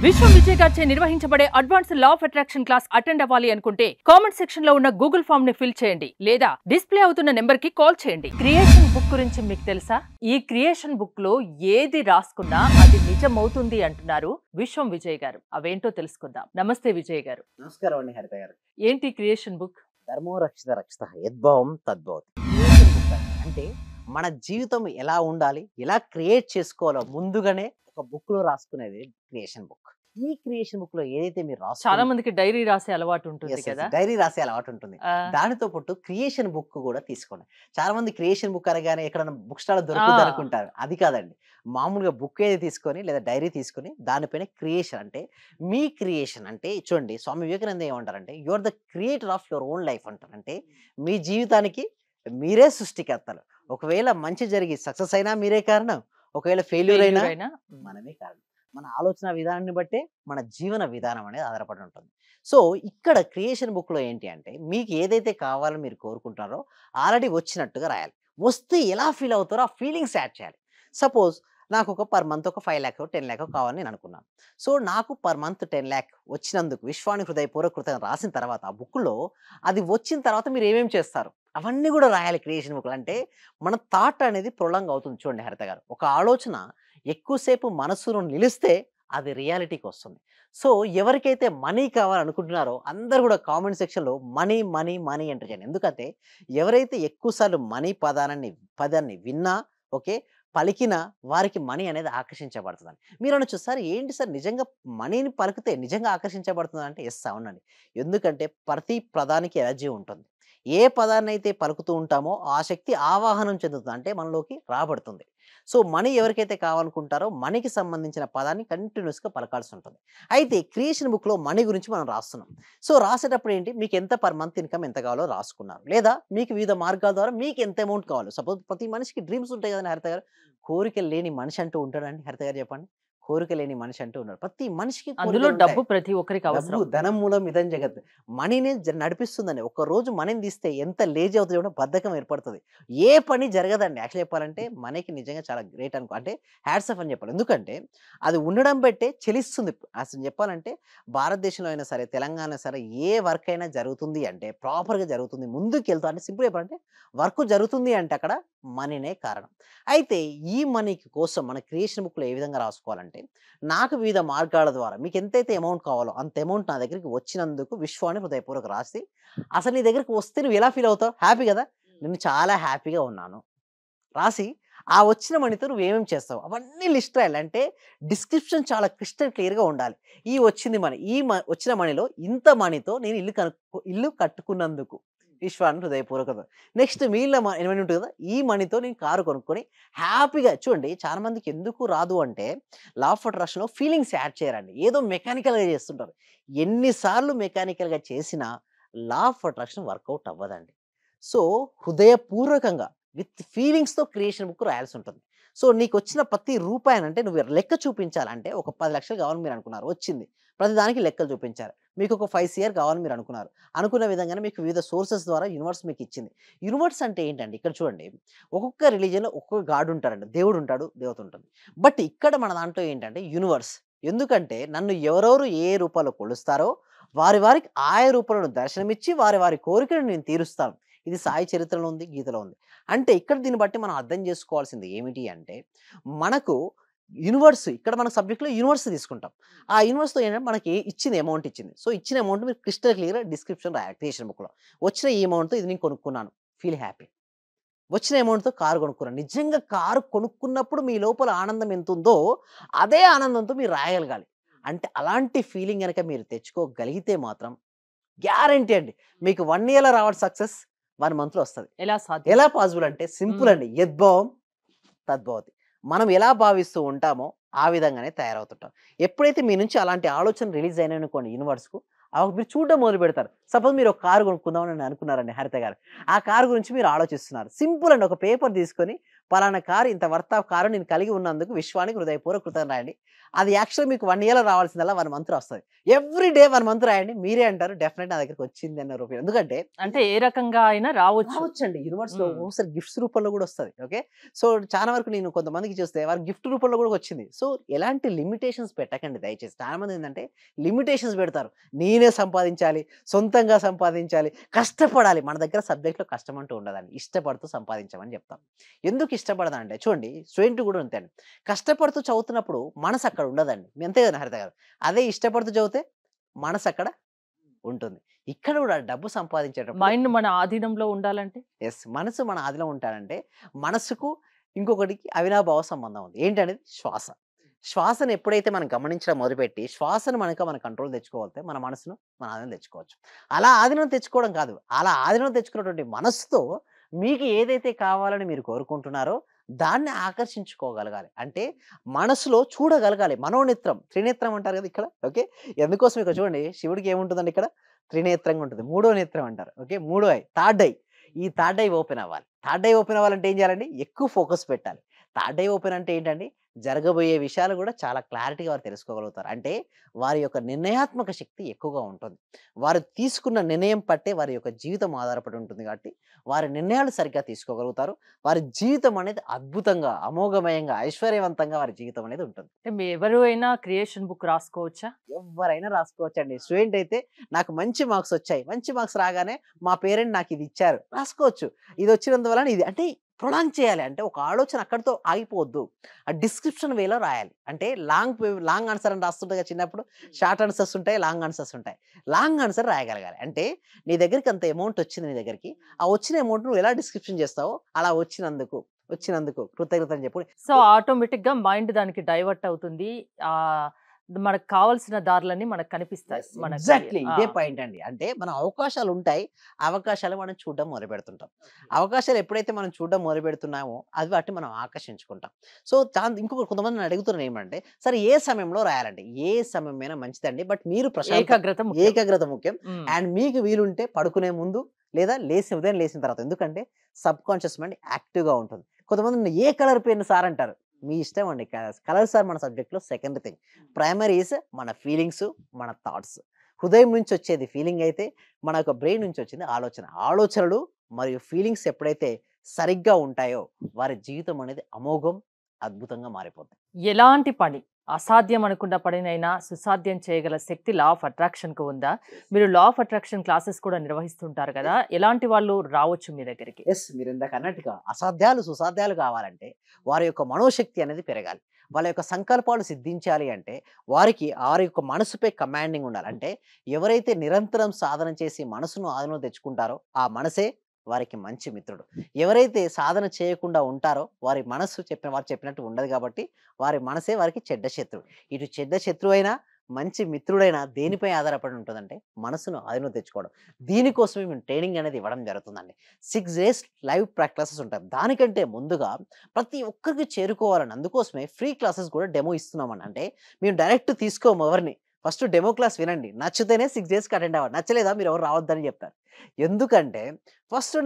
విశ్వం విజయ్ గారిచే నిర్వహించబడే advanced law of attraction class attend అవ్వాలి అనుకుంటే కామెంట్ సెక్షన్ లో ఉన్న గూగుల్ ఫామ్ ని ఫిల్ చేయండి లేదా డిస్ప్లే అవుతున్న నెంబర్ కి కాల్ చేయండి. క్రియేషన్ బుక్ గురించి మీకు తెలుసా? ఈ క్రియేషన్ బుక్ లో ఏది రాసుకున్నా అది నిజమవుతుంది అంటున్నారు విశ్వం విజయ్ గారు. అవేంటో తెలుసుకుందాం. నమస్తే విజయ్ గారు. నమస్కారం అండి హరిత గారు. ఏంటి క్రియేషన్ బుక్? ధర్మో రక్షిత రక్షిత యద్భావం తద్భవతి. క్రియేషన్ బుక్ అంటే మన జీవితం ఎలా ఉండాలి, ఎలా క్రియేట్ చేసుకోవాలో ముందుగానే ఒక బుక్ లో రాసుకునేది క్రియేషన్ బుక్. ఈ క్రియేషన్ బుక్ లో ఏదైతే మీరు చాలా మందికి డైరీ రాసే అలవాటు ఉంటుంది కదా, డైరీ రాసే అలవాటు ఉంటుంది. దానితో పాటు క్రియేషన్ బుక్ కూడా తీసుకోండి. చాలా మంది క్రియేషన్ బుక్ అనగానే ఎక్కడైనా బుక్ స్టాల్ దొరుకుతుంది అనుకుంటారు. అది కాదండి. మామూలుగా బుక్ ఏది తీసుకొని లేదా డైరీ తీసుకొని దానిపైన క్రియేషన్ అంటే మీ క్రియేషన్ అంటే చూడండి, స్వామి వివేకానంద ఏమంటారంటే you are the creator of your own life అంటారు. అంటే మీ జీవితానికి మీరే సృష్టికర్తలు. ఒకవేళ మంచి జరిగి సక్సెస్ అయినా మీరే కారణం, ఒకవేళ ఫెయిల్యూర్ అయినా మనమే కారణం. మన ఆలోచన విధానాన్ని బట్టే మన జీవన విధానం అనేది ఆధారపడి ఉంటుంది. సో ఇక్కడ క్రియేషన్ బుక్ లో ఏంటి అంటే మీకు ఏదైతే కావాలో మీరు కోరుకుంటారో ఆల్రెడీ వచ్చినట్టుగా రాయాలి. వస్తే ఎలా ఫీల్ అవుతారో ఆ ఫీలింగ్స్ యాడ్ చేయాలి. సపోజ్ నాకు ఒక పర్ మంత్ ఒక 5 lakhs 10 lakhs కావాలని నేను అనుకున్నాను. సో నాకు పర్ మంత్ 10 lakhs వచ్చినందుకు విశ్వానికి హృదయపూర్వక కృతజ్ఞత రాసిన తర్వాత ఆ బుక్లో అది వచ్చిన తర్వాత మీరు ఏమేమి చేస్తారు అవన్నీ కూడా రాయాలి క్రియేషన్ బుక్లో. అంటే మన థాట్ అనేది ప్రొలాంగ్ అవుతుంది. చూడండి హరిత గారు, ఒక ఆలోచన ఎక్కువసేపు మనసులో నిలిస్తే అది రియాలిటీకి వస్తుంది. సో ఎవరికైతే మనీ కావాలనుకుంటున్నారో అందరూ కూడా కామెంట్ సెక్షన్లో మనీ మనీ మనీ ఎంటర్ చేయండి. ఎందుకంటే ఎవరైతే ఎక్కువసార్లు మనీ పదాన్ని విన్నా ఓకే పలికిన వారికి మనీ అనేది ఆకర్షించబడుతుందని. మీరు అనొచ్చు, సార్ ఏంటి సార్ నిజంగా మనీని పలికితే నిజంగా ఆకర్షించబడుతుంది అంటే ఎస్ అవునండి. ఎందుకంటే ప్రతి పదానికి ఎనర్జీ ఉంటుంది. ఏ పదాన్ని అయితే పలుకుతూ ఉంటామో ఆ శక్తి ఆవాహనం చెందుతుంది, అంటే మనలోకి రాబడుతుంది. సో మనీ ఎవరికైతే కావాలనుకుంటారో మనీకి సంబంధించిన పదాన్ని కంటిన్యూస్గా పలకాల్సి ఉంటుంది. అయితే క్రియేషన్ బుక్లో మనీ గురించి మనం రాస్తున్నాం. సో రాసేటప్పుడు ఏంటి, మీకు ఎంత పర్ మంత్ ఇన్కమ్ ఎంత కావాలో రాసుకున్నారు, లేదా మీకు వివిధ మార్గాల ద్వారా మీకు ఎంత అమౌంట్ కావాలో. సపోజ్ ప్రతి మనిషికి డ్రీమ్స్ ఉంటాయి కదండి హరిత గారు. కోరికలు లేని మనిషి అంటూ ఉంటాడండి హరిత గారు, చెప్పండి. కోరిక లేని మనిషి అంటూ ఉన్నాడు. ప్రతి మనిషికి అందులో డబ్బు ప్రతి ఒక్కరికి అవసరం. ధనం మూలం ఇదం జగత్. మనీని నడిపిస్తుందండి. ఒక రోజు మనీని తీస్తే ఎంత లేజీ అవుతుంది కూడా బద్ధకం ఏర్పడుతుంది. ఏ పని జరగదండి. యాక్చువల్ చెప్పాలంటే మనకి నిజంగా చాలా గ్రేట్ అనుకో, అంటే హ్యాట్స్ ఆఫ్ అని చెప్పాలి. ఎందుకంటే అది ఉండడం బట్టే చెలిస్తుంది. అసలు చెప్పాలంటే భారతదేశంలో అయినా సరే తెలంగాణ సరే ఏ వర్క్ అయినా జరుగుతుంది అంటే ప్రాపర్గా జరుగుతుంది, ముందుకు వెళ్తా అంటే సింపుల్ చెప్పాలంటే వర్క్ జరుగుతుంది అంటే అక్కడ మనీనే కారణం. అయితే ఈ మనీకి కోసం మన క్రియేషన్ బుక్లో ఏ విధంగా రాసుకోవాలంటే నాకు వివిధ మార్గాల ద్వారా మీకు ఎంతైతే అమౌంట్ కావాలో అంత అమౌంట్ నా దగ్గరికి వచ్చినందుకు విశ్వాన్ని హృదయపూర్వక రాసి, అసలు నీ దగ్గరికి వస్తే నువ్వు ఎలా ఫీల్ అవుతావు? హ్యాపీ కదా, నేను చాలా హ్యాపీగా ఉన్నాను రాసి ఆ వచ్చిన మనీతో నువ్వు ఏమేమి చేస్తావు అవన్నీ లిస్ట్ రాయాలి. అంటే డిస్క్రిప్షన్ చాలా క్రిస్టల్ క్లియర్గా ఉండాలి. ఈ వచ్చింది మనీ, వచ్చిన మనీలో ఇంత మనీతో నేను ఇల్లు కట్టుకున్నందుకు విశ్వాన్ని హృదయపూర్వకత. నెక్స్ట్ మిగిలిన మనీ ఉంటుంది కదా, ఈ మనీతో నేను కారు కొనుక్కొని హ్యాపీగా. చూడండి చాలా మందికి ఎందుకు రాదు అంటే లా ఆఫ్ అట్రాక్షన్లో ఫీలింగ్స్ యాడ్ చేయరండి, ఏదో మెకానికల్గా చేస్తుంటారు. ఎన్నిసార్లు మెకానికల్గా చేసినా లా ఆఫ్ అట్రాక్షన్ వర్కౌట్ అవ్వదండి. సో హృదయపూర్వకంగా విత్ ఫీలింగ్స్తో క్రియేషన్ బుక్ రాయాల్సి ఉంటుంది. సో నీకు వచ్చిన ప్రతి రూపాయనంటే నువ్వు లెక్క చూపించాలంటే ఒక 10 లక్షలు కావాలని మీరు అనుకున్నారు, వచ్చింది. ప్రతి దానికి లెక్కలు చూపించారు. మీకు ఒక 5 CR కావాలని మీరు అనుకున్నారు, అనుకున్న విధంగానే మీకు వివిధ సోర్సెస్ ద్వారా యూనివర్స్ మీకు ఇచ్చింది. యూనివర్స్ అంటే ఏంటండి, ఇక్కడ చూడండి ఒక్కొక్క రిలీజియన్లో ఒక్కొక్క గాడ్ ఉంటారండి, దేవుడు ఉంటాడు, దేవత ఉంటుంది. బట్ ఇక్కడ మన దాంట్లో ఏంటంటే యూనివర్స్. ఎందుకంటే నన్ను ఎవరెవరు ఏ రూపాల్లో కొలుస్తారో వారికి ఆయా రూపంలో దర్శనమిచ్చి వారి కోరికను నేను తీరుస్తాను. ఇది సాయి చరిత్రలో ఉంది, గీతలో ఉంది. అంటే ఇక్కడ దీన్ని బట్టి మనం అర్థం చేసుకోవాల్సింది ఏమిటి అంటే మనకు యూనివర్స్, ఇక్కడ మన సబ్జెక్ట్లో యూనివర్స్ తీసుకుంటాం. ఆ యూనివర్స్తో ఏంటంటే మనకి ఇచ్చింది అమౌంట్ ఇచ్చింది. సో ఇచ్చిన అమౌంట్ మీరు క్రిస్టల్ క్లియర్గా డిస్క్రిప్షన్ రాయాలి క్రియేషన్ బుక్లో. వచ్చిన ఈ అమౌంట్తో ఇది నేను కొనుక్కున్నాను, ఫీల్ హ్యాపీ. వచ్చిన అమౌంట్తో కారు కొనుక్కున్నాను, నిజంగా కారు కొనుక్కున్నప్పుడు మీ లోపల ఆనందం ఎంత ఉందో అదే ఆనందంతో మీరు రాయగలగాలి. అంటే అలాంటి ఫీలింగ్ కనుక మీరు తెచ్చుకోగలిగితే మాత్రం గ్యారంటీ అండి మీకు 1 yearలో రావడం సక్సెస్ 1 monthలో వస్తుంది. ఎలా పాసిబుల్ అంటే సింపుల్ అండి, యద్భావం తద్భవతి. మనం ఎలా భావిస్తూ ఉంటామో ఆ విధంగానే తయారవుతుంటాం. ఎప్పుడైతే మీ నుంచి అలాంటి ఆలోచన రిలీజ్ అయినాయి అనుకోండి యూనివర్స్కు, మీరు చూడడం మొదలు పెడతారు. సపోజ్ మీరు ఒక కారు కొనుక్కుందామని అనుకున్నారండి హరిత గారు, ఆ కారు గురించి మీరు ఆలోచిస్తున్నారు. సింపుల్ అండి, ఒక పేపర్ తీసుకొని పలానా కారు ఇంత వర్త్ ఆఫ్ కారు నేను కలిగి ఉన్నందుకు విశ్వానికి హృదయపూర్వక కృతజ్ఞతలు రాయండి. అది యాక్చువల్‌గా మీకు 1 ఇయర్‌లో రావాల్సిందల్లా 1 మంత్ వస్తది. ఎవ్రీ డే 1 మంత్ రాయండి. మీరే అంటారు డెఫినెట్ నా దగ్గరికి వచ్చింది అన్న రూపంలో. ఎందుకంటే అంటే ఏ రకంగా అయినా రావచ్చు. రావచ్చండి. యూనివర్స్‌లో హ్మ్. ఒక్కొక్కసారి గిఫ్ట్స్ రూపంలో గూడా వస్తది. ఓకే. సో, చాలా వరకు నేను కొంతమందికి చూస్తే వారు గిఫ్ట్ రూపంలో గూడా వచ్చింది. సో, ఎలాంటి లిమిటేషన్స్ పెట్టకండి దయచేసి. చాలా మంది ఏందంటే లిమిటేషన్స్ పెడతారు. నేనే సంపాదించాలి, సొంతంగా సంపాదించాలి, కష్టపడాలి. మన దగ్గర సబ్జెక్ట్‌లో కష్టం అంటూ ఉండదండి. ఇష్టపడుతూ సంపాదించమని చెప్తాం. ఎందుకు ఇష్టపడదంటే చూడండి స్టూడెంట్ కూడా అంతే అండి. కష్టపడుతూ చదువుతున్నప్పుడు మనసు అక్కడ ఉండదండి. మీ అంతే కదా హరిత గారు. అదే ఇష్టపడుతూ చదివితే మనసు అక్కడ ఉంటుంది. ఇక్కడ కూడా డబ్బు సంపాదించేటప్పుడు మైండ్ మన ఆధీనంలో ఉండాలంటే? మనసు మన ఆదిలో ఉంటాడంటే, మనసుకు ఇంకొకటికి అవినాభావ సంబంధం ఉంది. ఏంటనేది శ్వాస. శ్వాసను ఎప్పుడైతే మనం గమనించడం మొదలుపెట్టి, శ్వాసను మన కంట్రోల్ తెచ్చుకోగలిగితే, మన మనసును మన ఆధీనం తెచ్చుకోవచ్చు. అలా ఆధీనం తెచ్చుకోవడం కాదు. అలా ఆధీనం తెచ్చుకున్నటువంటి మనసుతో మీకు ఏదైతే కావాలని మీరు కోరుకుంటున్నారో, దాన్ని ఆకర్షించుకోగలగాలి. అంటే మనసులో చూడగలగాలి. మనోనేత్రం, త్రినేత్రం అంటారు కదా ఇక్కడ. ఓకే. ఎందుకోసం ఇక్కడ చూడండి శివుడికి ఏముంటుందండి ఇక్కడ? త్రినేత్రంగా ఉంటుంది. మూడో నేత్రం అంటారు. ఓకే. మూడో ఐ, థర్డ్ ఐ. ఈ థర్డ్ ఐ ఓపెన్ అవ్వాలి. థర్డ్ ఐ ఓపెన్ అవ్వాలంటే ఏం చేయాలండి? ఎక్కువ ఫోకస్ పెట్టాలి. థర్డ్ ఐ ఓపెన్ అంటే ఏంటండి? జరగబోయే విషయాలు గూడా చాలా క్లారిటీగా వారు తెలుసుకోగలుగుతారు. అంటే వారి యొక్క నిర్ణయాత్మక శక్తి ఎక్కువగా ఉంటుంది. వారు తీసుకున్న నిర్ణయం పట్టే వారి యొక్క జీవితం ఆధారపడి ఉంటుంది కాబట్టి, వారి నిర్ణయాలు సరిగ్గా తీసుకోగలుగుతారు. వారి జీవితం అనేది అద్భుతంగా, అమోఘమయంగా, ఐశ్వర్యవంతంగా వారి జీవితం అనేది ఉంటుంది. అంటే మీ ఎవరు అయినా క్రియేషన్ బుక్ రాసుకోవచ్చా? ఎవ్వరైనా రాసుకోవచ్చండి. స్టూడెంట్ అయితే నాకు మంచి మార్క్స్ వచ్చాయి. మంచి మార్క్స్ రాగానే మా పేరెంట్ నాకిది ఇచ్చారు. రాసుకోవచ్చు. ఇదొచ్చినందువలన ఇది అంటే ప్రొలాంగ్ చేయాలి. అంటే ఒక ఆలోచన అక్కడితో ఆగిపోవద్దు. ఆ డిస్క్రిప్షన్ వేలో రాయాలి. అంటే లాంగ్ ఆన్సర్ అని రాస్తుంటాయి కదా చిన్నప్పుడు. షార్ట్ ఆన్సర్స్ ఉంటాయి. లాంగ్ ఆన్సర్స్ ఉంటాయి. లాంగ్ ఆన్సర్ రాయగలగాలి. అంటే నీ దగ్గరికి అంత అమౌంట్ వచ్చింది నీ దగ్గరికి. ఆ వచ్చిన అమౌంట్ నువ్వు ఎలా డిస్క్రిప్షన్ చేస్తావో అలా వచ్చినందుకు కృతజ్ఞతలు అని చెప్పు. సో, ఆటోమేటిక్‌గా మైండ్ దానికి డైవర్ట్ అవుతుంది. మనకు కావాల్సిన దారులన్నీ మనకు కనిపిస్తాయి. మనకి ఎగ్జాక్ట్‌లీ ఆ! ఇదే పాయింట్ అండి. అంటే మన అవకాశాలుంటాయి. అవకాశాలు మనం చూడడం మొదలుపెడుతుంటాం. అవకాశాలు ఎప్పుడైతే మనం చూడడం మొదలుపెడుతున్నామో అది వాటిని మనం ఆకర్షించుకుంటాం. సో, ఇంకొకటి కొంతమంది నన్ను అడుగుతున్నారు ఏమంటే, సరే ఏ సమయంలో రాయాలండి? ఏ సమయమైనా మంచిదండి. బట్ మీరు ఏకాగ్రత ముఖ్యం. ఏకాగ్రత ముఖ్యం. హ్మ్. అండ్ మీకు వీలుంటే పడుకునే ముందు లేదా ఉదయం లేసిన తర్వాత. ఎందుకంటే సబ్‌కాన్షియస్ మైండ్ యాక్టివ్‌గా ఉంటుంది. కొంతమంది నన్ను ఏ కలర్ పెన్ సార్ అంటారు. మీ ఇష్టం అండి. కలర్స్ ఆర్ మన సబ్జెక్ట్‌లో సెకండ్ థింగ్. ప్రైమరీ ఈస్ మన ఫీలింగ్స్, మన థాట్స్. హృదయం నుంచి వచ్చేది ఫీలింగ్ అయితే, మన యొక్క బ్రెయిన్ నుంచి వచ్చింది ఆలోచన. ఆలోచనలు మరియు ఫీలింగ్స్ ఎప్పుడైతే సరిగ్గా ఉంటాయో, వారి జీవితం అనేది అమోఘం, అద్భుతంగా మారిపోతుంది. ఎలాంటి పని అసాధ్యం అనుకున్న పనినైనా సుసాధ్యం చేయగల శక్తి లా ఆఫ్ అట్రాక్షన్‌కు ఉందా? మీరు లా ఆఫ్ అట్రాక్షన్ క్లాసెస్ కూడా నిర్వహిస్తుంటారు కదా! ఎలాంటి వాళ్ళు రావచ్చు మీ దగ్గరికి? మీరిందాక అన్నట్టుగా అసాధ్యాలు సుసాధ్యాలు కావాలంటే, వారి యొక్క మనోశక్తి అనేది పెరగాలి. వాళ్ళ యొక్క సంకల్పాలు సిద్ధించాలి అంటే, వారి యొక్క మనసుపై కమాండింగ్ ఉండాలి. అంటే ఎవరైతే నిరంతరం సాధన చేసి మనసును ఆధీనంలో తెచ్చుకుంటారో, ఆ మనసే వారికి మంచి మిత్రుడు. ఎవరైతే సాధన చేయకుండా ఉంటారో, వారు చెప్పినట్టు ఉండదు కాబట్టి, వారి మనసే వారికి చెడ్డ శత్రువు. ఇటు చెడ్డ శత్రువైనా, మంచి మిత్రుడైనా దేనిపై ఆధారపడి ఉంటుందంటే, మనసును ఆధీనంలో తెచ్చుకోవడం. దీనికోసమే మేము ట్రైనింగ్ అనేది ఇవ్వడం జరుగుతుందండి. 6 డేస్ లైవ్ క్లాసెస్ ఉంటాయి. దానికంటే ముందుగా ప్రతి ఒక్కరికి చేరుకోవాలని అందుకోసమే ఫ్రీ క్లాసెస్ కూడా డెమో ఇస్తున్నామండి. అంటే మేము డైరెక్ట్ తీసుకోము ఎవరిని. ఫస్ట్ డెమో క్లాస్ వినండి. నచ్చితేనే 6 డేస్‌కి అటెండ్ అవ్వండి. నచ్చలేదా మీరెవరు రావద్దని చెప్తారు. ఎందుకంటే ఫస్ట్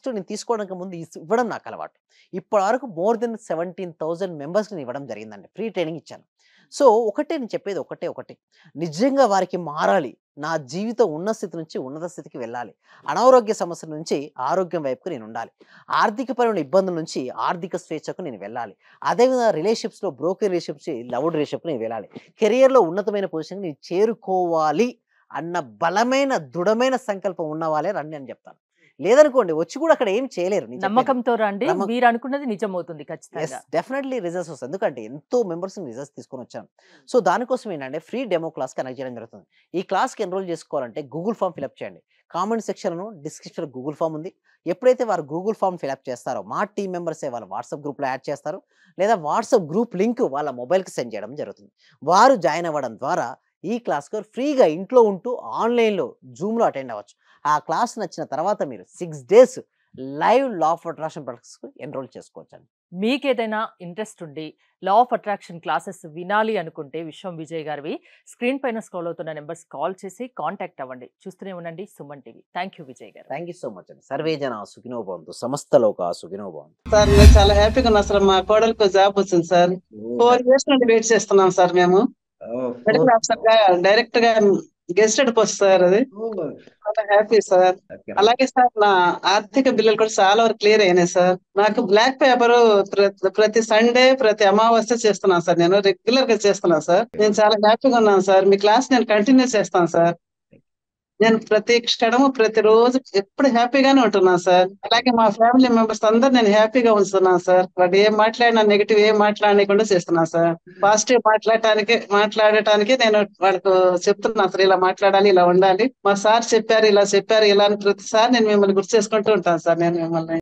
నేను తీసుకోవడానికి ముందు ఇవ్వడం నాకు అలవాటు. ఇప్పటి వరకు మోర్ దెన్ 17,000 మెంబర్స్‌కి నేను ఇవ్వడం జరిగిందండి. ఫ్రీ ట్రైనింగ్ ఇచ్చాను. సో, నేను చెప్పేది ఒకటే. నిజంగా వారికి మారాలి. నా జీవితం ఉన్న స్థితి నుంచి ఉన్నత స్థితికి వెళ్ళాలి. అనారోగ్య సమస్యల నుంచి ఆరోగ్యం వైపుకు నేనుండాలి. ఆర్థికపరమైన ఇబ్బందుల నుంచి ఆర్థిక స్వేచ్ఛకు నేను వెళ్ళాలి. అదేవిధంగా రిలేషన్‌షిప్స్‌లో బ్రోకెన్ రిలేషన్‌షిప్స్ లవ్డ్ రిలేషన్‌షిప్‌కి నేను వెళ్ళాలి. కెరియర్‌లో ఉన్నతమైన పొజిషన్‌కి నేను చేరుకోవాలి అన్న బలమైన, దృఢమైన సంకల్పం ఉన్న వాళ్ళే రండి అని చెప్తాను. లేదనుకోండి వచ్చి కూడా అక్కడ ఏం చేయలేరు. నేను చెప్పేది. నమ్మకంతో రండి. నమ్మకం. మీరు అనుకున్నది నిజమవుతుంది ఖచ్చితంగా. డెఫినెట్‌లీ రిజల్ట్స్ వస్తాయి. ఎందుకంటే ఎంతో మెంబర్స్‌ని రిజల్ట్స్ తీసుకొనొచ్చాను. సో, దానికోసం ఏంటంటే ఫ్రీ డెమో క్లాస్ కనెక్ట్ చేయడం జరుగుతుంది. ఈ క్లాస్‌కి ఎన్రోల్ చేసుకోవాలంటే గూగుల్ ఫార్మ్ ఫిలప్ చేయండి. కామెంట్ సెక్షన్‌లో డిస్క్రిప్షన్‌లో గూగుల్ ఫార్మ్ ఉంది. ఎప్పుడైతే వారు గూగుల్ ఫార్మ్ ఫిలప్ చేస్తారో మా టీమ్ మెంబర్సే వాళ్ళ వాట్సాప్ గ్రూప్‌లో యాడ్ చేస్తారు. లేదా వాట్సాప్ గ్రూప్ లింక్ వాళ్ళ మొబైల్‌కి సెండ్ చేయడం జరుగుతుంది. వారు జాయిన్ అవ్వడం ద్వారా ఈ క్లాస్‌కి ఫ్రీగా ఇంట్లో ఉంటూ ఆన్‌లైన్‌లో జూమ్‌లో అటెండ్ అవ్వచ్చు. ఆ క్లాస్ నచ్చిన తర్వాత మీరు 6 days live law of attraction ప్రాక్టీస్‌కి ఎన్రోల్ చేసుకోవచ్చండి. మీకేదైనా ఇంట్రెస్ట్ ఉండి లా ఆఫ్ అట్రాక్షన్ క్లాసెస్ వినాలి అనుకుంటే విశ్వం విజయ్ గారివి స్క్రీన్ పైన స్క్రోల్ అవుతున్న నెంబర్స్ కాల్ చేసి కాంటాక్ట్ అవ్వండి. చూస్తూనే ఉండండి Suman TV. Thank you Vijay గారు. థ్యాంక్ యూ సో మచ్ అండి. సర్వే జన సుఖినో భవంతు, సమస్త లోక సుఖినో భవంతు. సార్ మేము చాలా హ్యాపీగా ఉన్నాం సార్. మా కోడలకు జాబ్ వచ్చింది సార్. 4 years నుండి వెయిట్ చేస్తున్నాం సార్. మేము మెడికల్ ఆఫీసర్ గా డైరెక్ట్ గా గెస్టెడ్ పోస్ట్ సార్. అది చాలా హ్యాపీ సార్. అలాగే సార్ నా ఆర్థిక బిల్లులు కూడా చాలా వరకు క్లియర్ అయినాయి సార్. నాకు బ్లాక్ పేపర్ ప్రతి సండే ప్రతి అమావాస్య చేస్తున్నాను సార్. నేను రెగ్యులర్ గా చేస్తున్నాను సార్. నేను చాలా హ్యాపీగా ఉన్నాను సార్. మీ క్లాస్ నేను కంటిన్యూ చేస్తాను సార్. నేను ప్రతి క్షణము ప్రతిరోజు ఎప్పుడు హ్యాపీగానే ఉంటున్నాను సార్. అలాగే మా ఫ్యామిలీ మెంబర్స్ అందరు నేను హ్యాపీగా ఉంచుతున్నాను సార్. వాడు ఏం మాట్లాడినా నెగిటివ్ ఏం మాట్లాడకుండా చేస్తున్నాను సార్. పాజిటివ్ మాట్లాడటానికి నేను వాళ్ళకు చెప్తున్నాను సార్. ఇలా మాట్లాడాలి, ఇలా ఉండాలి, మా సార్ చెప్పారు, ఇలా చెప్పారు, ఇలా అని ప్రతిసారి నేను మిమ్మల్ని గుర్తు చేసుకుంటూ ఉంటాను సార్. నేను మిమ్మల్ని